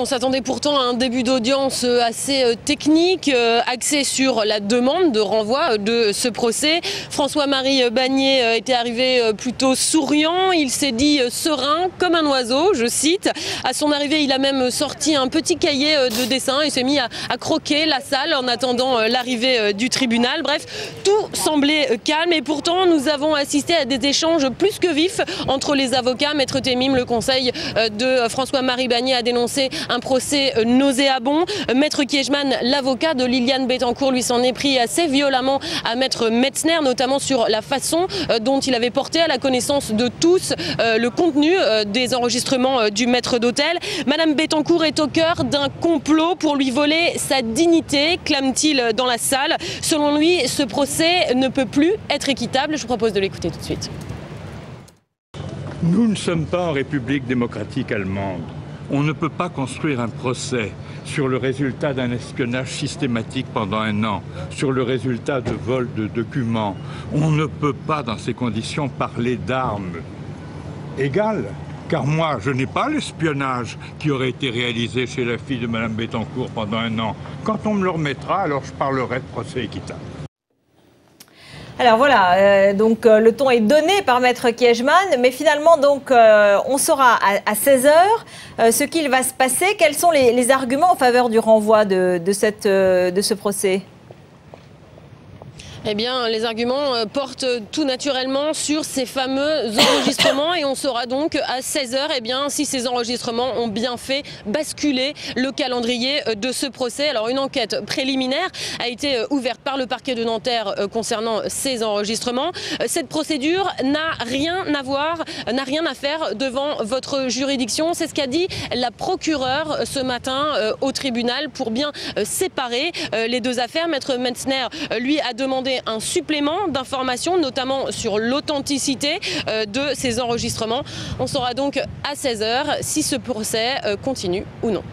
On s'attendait pourtant à un début d'audience assez technique, axé sur la demande de renvoi de ce procès. François-Marie Bagné était arrivé plutôt souriant, il s'est dit serein comme un oiseau, je cite. À son arrivée, il a même sorti un petit cahier de dessin et s'est mis à croquer la salle en attendant l'arrivée du tribunal. Bref, tout semblait calme et pourtant nous avons assisté à des échanges plus que vifs entre les avocats. Maître Temim, le conseil de François-Marie Bagné, a dénoncé un procès nauséabond. Maître Kiechman, l'avocat de Liliane Bettencourt, lui s'en est pris assez violemment à Maître Metzner, notamment sur la façon dont il avait porté à la connaissance de tous le contenu des enregistrements du maître d'hôtel. Madame Bettencourt est au cœur d'un complot pour lui voler sa dignité, clame-t-il dans la salle. Selon lui, ce procès ne peut plus être équitable. Je vous propose de l'écouter tout de suite. Nous ne sommes pas en République démocratique allemande. On ne peut pas construire un procès sur le résultat d'un espionnage systématique pendant un an, sur le résultat de vol de documents. On ne peut pas, dans ces conditions, parler d'armes égales. Car moi, je n'ai pas l'espionnage qui aurait été réalisé chez la fille de Mme Bettencourt pendant un an. Quand on me le remettra, alors je parlerai de procès équitable. Alors voilà, donc le ton est donné par Maître Kiechman, mais finalement donc on saura à 16 h ce qu'il va se passer. Quels sont les arguments en faveur du renvoi de ce procès ? Eh bien, les arguments portent tout naturellement sur ces fameux enregistrements et on saura donc à 16 h eh bien, si ces enregistrements ont bien fait basculer le calendrier de ce procès. Alors, une enquête préliminaire a été ouverte par le parquet de Nanterre concernant ces enregistrements. Cette procédure n'a rien à faire devant votre juridiction. C'est ce qu'a dit la procureure ce matin au tribunal pour bien séparer les deux affaires. Maître Metzner, lui, a demandé un supplément d'informations, notamment sur l'authenticité de ces enregistrements. On saura donc à 16 h si ce procès continue ou non.